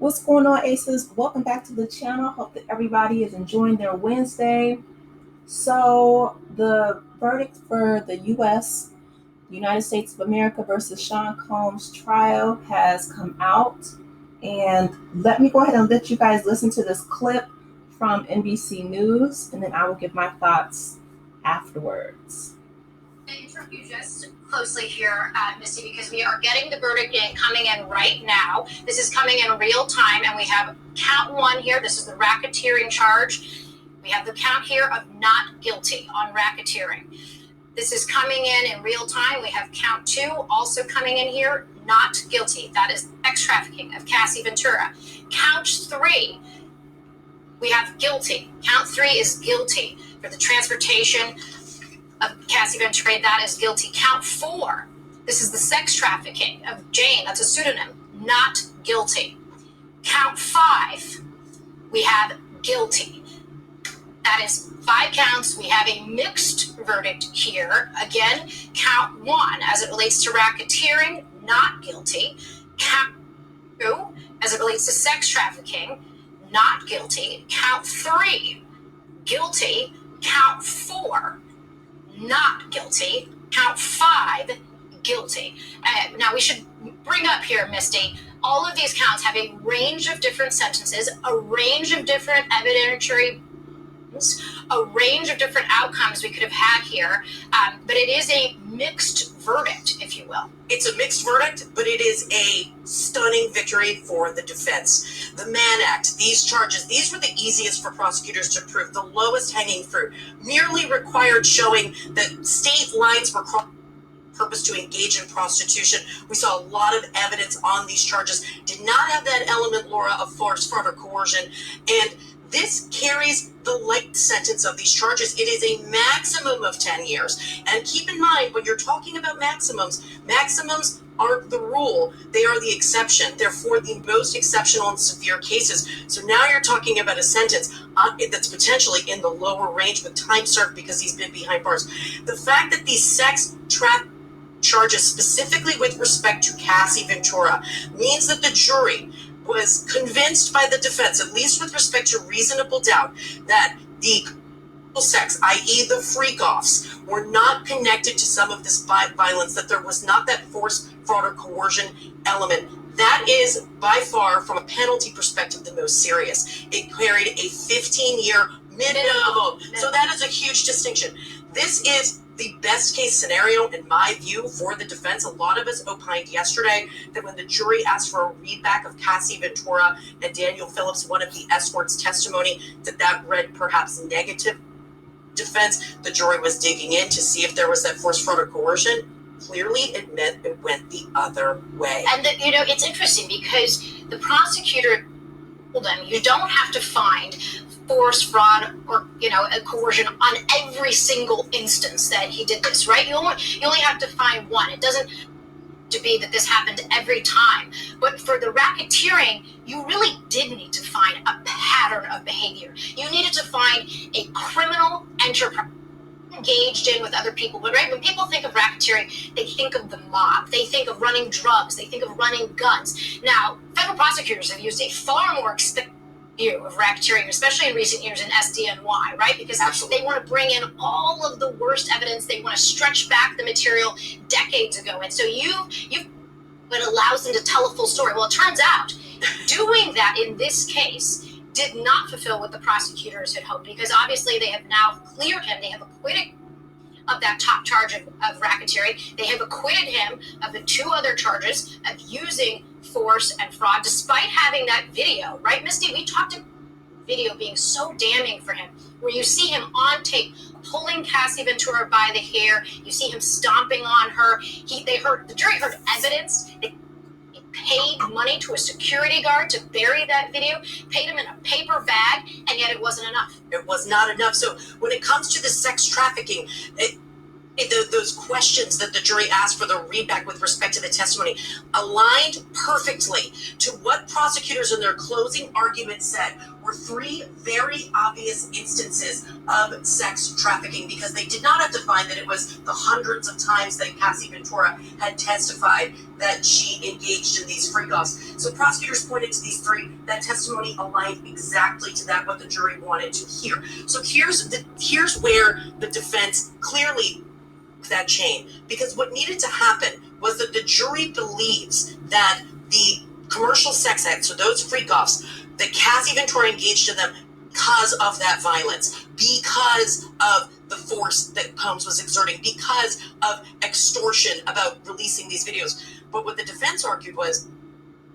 What's going on, Aces? Welcome back to the channel. Hope that everybody is enjoying their Wednesday. So the verdict for the United States of America versus Sean Combs trial has come out. And let me go ahead and let you guys listen to this clip from NBC News, and then I will give my thoughts afterwards. Interview just closely here, Misty, because we are getting the verdict coming in right now. This is coming in real time, and we have count one here. This is the racketeering charge. We have the count here of not guilty on racketeering. This is coming in real time. We have count two also coming in here, not guilty. That is sex trafficking of Cassie Ventura. Count three, we have guilty. Count three is guilty for the transportation of Cassie Ventura. That is guilty. Count four, this is the sex trafficking of Jane. That's a pseudonym. Not guilty. Count five, we have guilty. That is 5 counts. We have a mixed verdict here. Again, count one, as it relates to racketeering, not guilty. Count two, as it relates to sex trafficking, not guilty. Count three, guilty. Count four, not guilty. Count five, guilty. Now we should bring up here, Misty, all of these counts have a range of different sentences, a range of different evidentiary, a range of different outcomes we could have had here, but it is a mixed verdict, if you will. It's a mixed verdict, but it is a stunning victory for the defense. The Mann Act, these charges, these were the easiest for prosecutors to prove, the lowest hanging fruit, merely required showing that state lines were crossed purpose to engage in prostitution. We saw a lot of evidence on these charges, did not have that element, Laura, of force, fraud, or coercion, and this carries the light sentence of these charges. It is a maximum of 10 years. And keep in mind, when you're talking about maximums aren't the rule, they are the exception. They're for the most exceptional and severe cases. So now you're talking about a sentence that's potentially in the lower range with time served because he's been behind bars. The fact that these sex trafficking charges, specifically with respect to Cassie Ventura, means that the jury was convinced by the defense, at least with respect to reasonable doubt, that the sex, i.e. the freak-offs, were not connected to some of this violence, that there was not that force, fraud, or coercion element. That is, by far, from a penalty perspective, the most serious. It carried a 15-year minimum. So that is a huge distinction. This is the best case scenario, in my view, for the defense. A lot of us opined yesterday that when the jury asked for a readback of Cassie Ventura and Daniel Phillips, one of the escorts' testimony, that read perhaps negative defense. The jury was digging in to see if there was that force, fraud, or coercion. Clearly, it meant it went the other way. And it's interesting because the prosecutor told them, you don't have to find force, fraud, or a coercion on every single instance that he did this, right? You only have to find one. It doesn't to be that this happened every time. But for the racketeering, you really did need to find a pattern of behavior. You needed to find a criminal enterprise engaged in with other people. But right, when people think of racketeering, they think of the mob. They think of running drugs. They think of running guns. Now, federal prosecutors have used a far more expensive view of racketeering, especially in recent years in SDNY, right? Because Absolutely. They want to bring in all of the worst evidence. They want to stretch back the material decades ago. And so it allows them to tell a full story. Well, it turns out doing that in this case did not fulfill what the prosecutors had hoped, because obviously they have now cleared him. They have acquitted of that top charge of racketeering. They have acquitted him of the 2 other charges of using force and fraud, despite having that video, right, Misty? We talked about video being so damning for him, where you see him on tape pulling Cassie Ventura by the hair. You see him stomping on her. The jury heard evidence. They paid money to a security guard to bury that video, paid him in a paper bag, and yet it wasn't enough. It was not enough. So when it comes to the sex trafficking, those questions that the jury asked for the readback with respect to the testimony aligned perfectly to what prosecutors in their closing argument said were three very obvious instances of sex trafficking, because they did not have to find that it was the hundreds of times that Cassie Ventura had testified that she engaged in these freak-offs. So prosecutors pointed to these three. That testimony aligned exactly to that, what the jury wanted to hear. So here's where the defense clearly that chain, because what needed to happen was that the jury believes that the commercial sex act, so those freak-offs, that Cassie Ventura engaged in them because of that violence, because of the force that Combs was exerting, because of extortion about releasing these videos. But what the defense argued was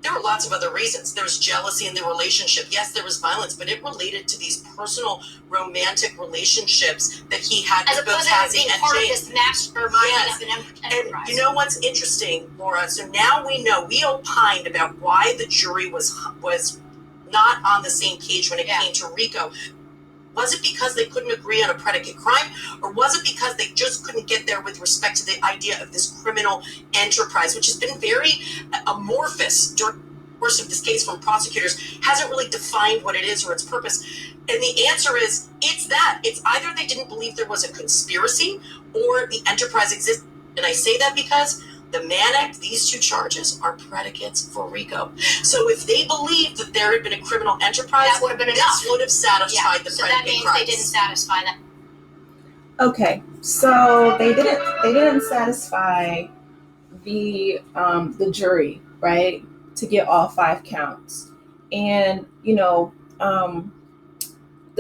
there were lots of other reasons. There was jealousy in the relationship. Yes, there was violence, but it related to these personal romantic relationships that he had with both Cassie and Jane. As opposed to being part of this mastermind of an enterprise. And you know what's interesting, Laura? So now we know, we opined about why the jury was not on the same page when it came to RICO. Was it because they couldn't agree on a predicate crime, or was it because they just couldn't get there with respect to the idea of this criminal enterprise, which has been very amorphous during the course of this case from prosecutors, hasn't really defined what it is or its purpose? And the answer is, it's that. It's either they didn't believe there was a conspiracy or the enterprise existed. And I say that because the Mann Act, these two charges are predicates for RICO. So if they believed that there had been a criminal enterprise, that would have been enough. This would have satisfied the predicate crimes. So that means they didn't satisfy that. Okay, so they didn't satisfy the jury, right, to get all 5 counts. And the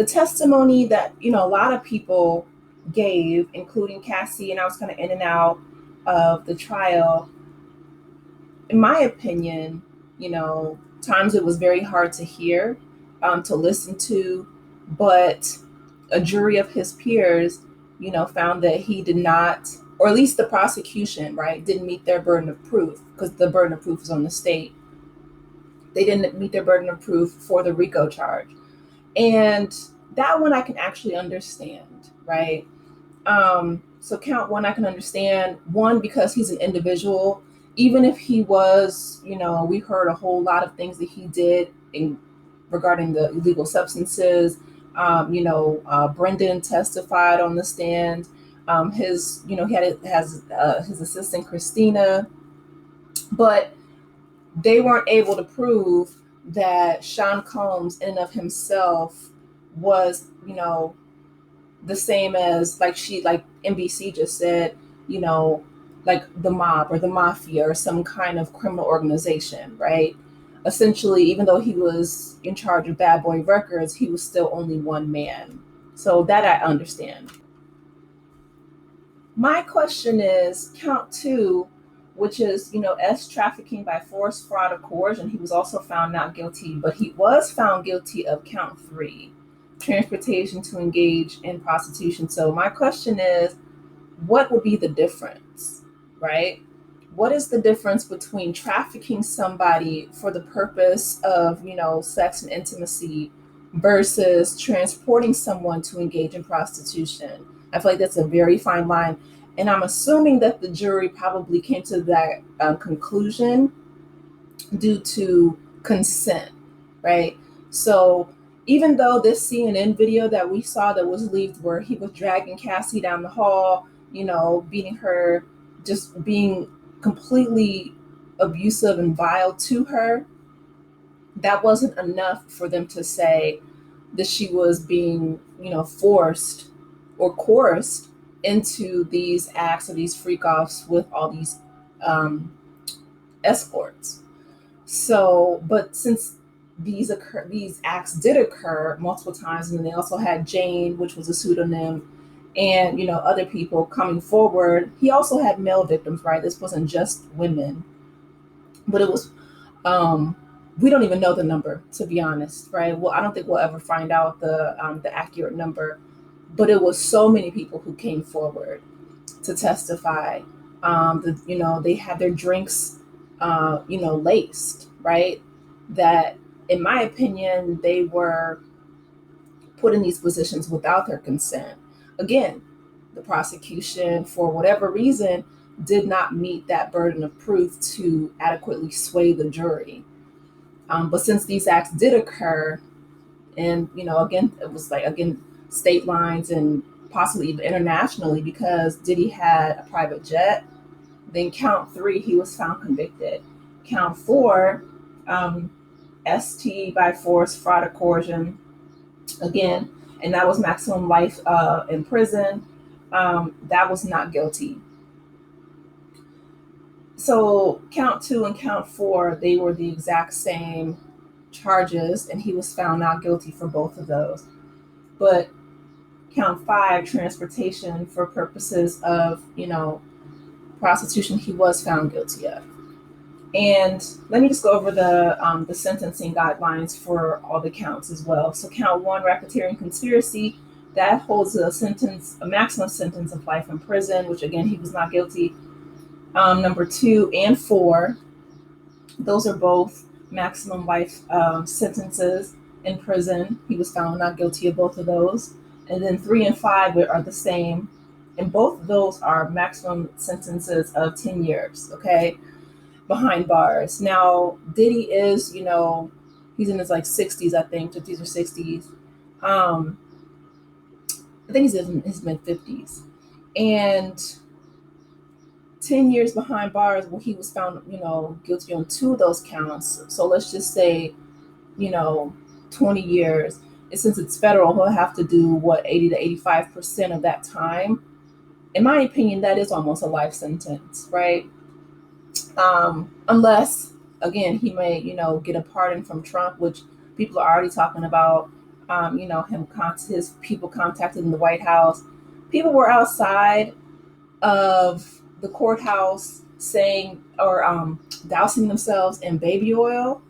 testimony that a lot of people gave, including Cassie, and I was kind of in and out of the trial, in my opinion, times it was very hard to hear, to listen to, but a jury of his peers, found that he did not, or at least the prosecution, right, didn't meet their burden of proof, because the burden of proof is on the state. They didn't meet their burden of proof for the RICO charge. And that one I can actually understand, right? So count one, I can understand. One, because he's an individual, even if he was, we heard a whole lot of things that he did regarding the illegal substances. Brendan testified on the stand. His assistant Christina, but they weren't able to prove that Sean Combs in and of himself was, the same as like NBC just said, like the mob or the mafia or some kind of criminal organization, right? Essentially, even though he was in charge of Bad Boy Records, he was still only one man. So that I understand. My question is count 2, which is, S trafficking by force, fraud, or coercion. He was also found not guilty, but he was found guilty of count 3, transportation to engage in prostitution. So my question is, what would be the difference, right? What is the difference between trafficking somebody for the purpose of, sex and intimacy versus transporting someone to engage in prostitution? I feel like that's a very fine line. And I'm assuming that the jury probably came to that conclusion due to consent, right? So even though this CNN video that we saw that was leaked where he was dragging Cassie down the hall, beating her, just being completely abusive and vile to her, that wasn't enough for them to say that she was being, forced or coerced into these acts or these freak-offs with all these escorts. So, but since these acts did occur multiple times, and then they also had Jane, which was a pseudonym, and other people coming forward. He also had male victims, right? This wasn't just women, but it was. We don't even know the number, to be honest, right? Well, I don't think we'll ever find out the accurate number, but it was so many people who came forward to testify. They had their drinks, laced, right? That, in my opinion, they were put in these positions without their consent. Again, the prosecution, for whatever reason, did not meet that burden of proof to adequately sway the jury. But since these acts did occur, and again, it was like, again, state lines and possibly even internationally, because Diddy had a private jet, then count 3, he was found convicted. Count 4, ST by force, fraud or coercion, again, and that was maximum life in prison. That was not guilty. So count 2 and count 4, they were the exact same charges, and he was found not guilty for both of those. But count 5, transportation for purposes of prostitution, he was found guilty of. And let me just go over the sentencing guidelines for all the counts as well. So count 1, racketeering conspiracy, that holds a maximum sentence of life in prison, which again, he was not guilty. Number 2 and 4, those are both maximum life sentences in prison. He was found not guilty of both of those. And then 3 and 5 are the same. And both of those are maximum sentences of 10 years, okay, behind bars. Now, Diddy is, he's in his like 60s, I think, 50s or 60s. I think he's in his mid 50s. And 10 years behind bars, well, he was found, guilty on 2 of those counts. So let's just say, 20 years. And since it's federal, he'll have to do 80 to 85% of that time. In my opinion, that is almost a life sentence, right? Unless, again, he may, get a pardon from Trump, which people are already talking about. His people contacted in the White House. People were outside of the courthouse saying, or dousing themselves in baby oil.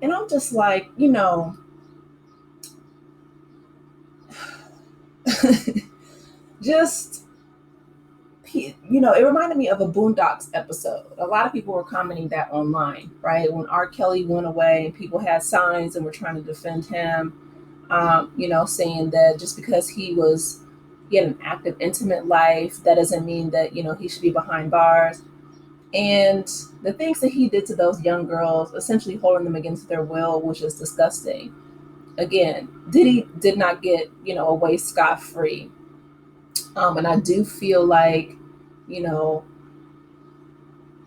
And I'm just like, just, it reminded me of a Boondocks episode. A lot of people were commenting that online, right? When R. Kelly went away and people had signs and were trying to defend him, saying that just because he had an active, intimate life, that doesn't mean that, he should be behind bars. And the things that he did to those young girls, essentially holding them against their will, was just disgusting. Again, Diddy did not get, away scot-free. And I do feel like,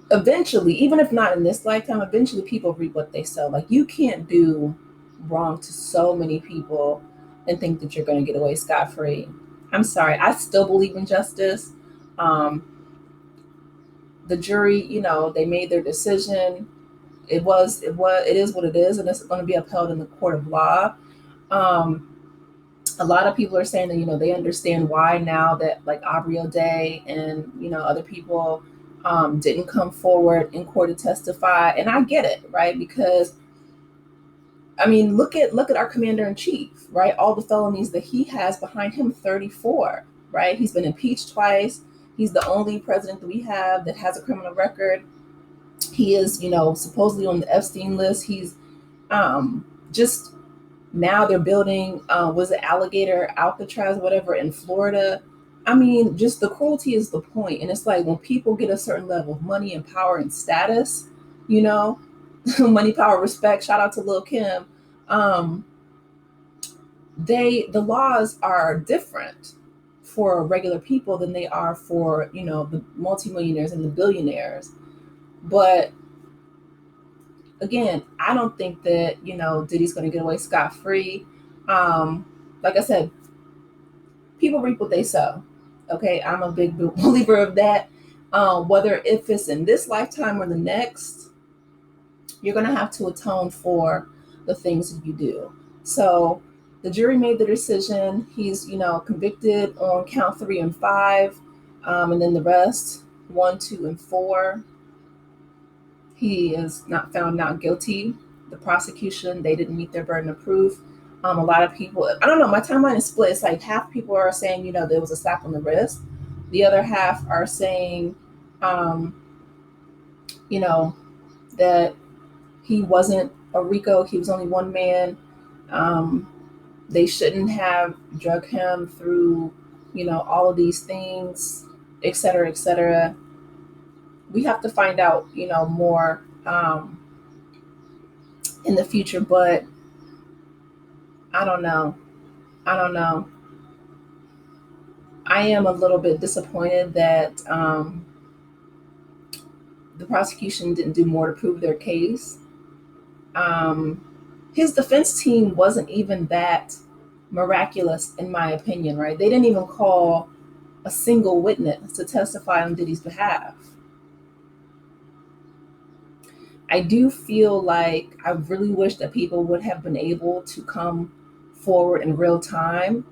eventually, even if not in this lifetime, eventually people reap what they sow. Like, you can't do wrong to so many people and think that you're going to get away scot-free. I'm sorry. I still believe in justice. The jury, they made their decision. It is what it is, and it's going to be upheld in the court of law. A lot of people are saying that, they understand why now that like Aubrey O'Day and, other people didn't come forward in court to testify. And I get it, right? Because, I mean, look at our commander in chief, right? All the felonies that he has behind him, 34, right? He's been impeached twice. He's the only president that we have that has a criminal record. He is, supposedly on the Epstein list. He's just, now they're building, was it Alligator Alcatraz, whatever, in Florida. I mean, just the cruelty is the point. And it's like when people get a certain level of money and power and status, money, power, respect, shout out to Lil' Kim, the laws are different for regular people than they are for, the multimillionaires and the billionaires. But again, I don't think that, Diddy's going to get away scot-free. Like I said, people reap what they sow. Okay, I'm a big believer of that. Whether if it's in this lifetime or the next, you're going to have to atone for the things that you do. So the jury made the decision. He's, convicted on count 3 and 5, and then the rest, 1, 2, and 4. He is not found not guilty. The prosecution, they didn't meet their burden of proof. A lot of people, I don't know, my timeline is split. It's like half people are saying, there was a slap on the wrist. The other half are saying, that he wasn't a RICO. He was only one man. They shouldn't have drug him through all of these things, et cetera, et cetera. We have to find out, more in the future, but I don't know. I don't know. I am a little bit disappointed that the prosecution didn't do more to prove their case. Um, his defense team wasn't even that miraculous, in my opinion, right? They didn't even call a single witness to testify on Diddy's behalf. I do feel like I really wish that people would have been able to come forward in real time,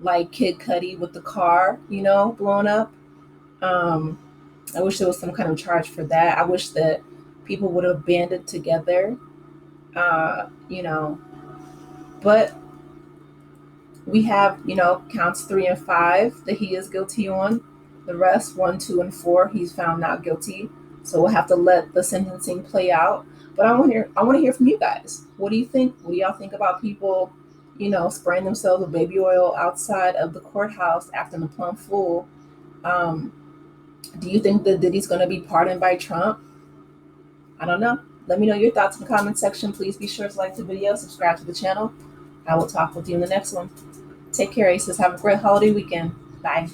like Kid Cudi with the car, blown up. Um, I wish there was some kind of charge for that. I wish that people would have banded together, uh, you know. But we have, counts 3 and 5 that he is guilty on. The rest, 1, 2, and 4, he's found not guilty. So we'll have to let the sentencing play out. But I want to hear from you guys. What do you think? What do y'all think about people, spraying themselves with baby oil outside of the courthouse acting a plumb fool? Um, do you think that Diddy's going to be pardoned by Trump? I don't know. Let me know your thoughts in the comment section. Please be sure to like the video, subscribe to the channel. I will talk with you in the next one. Take care, Aces. Have a great holiday weekend. Bye.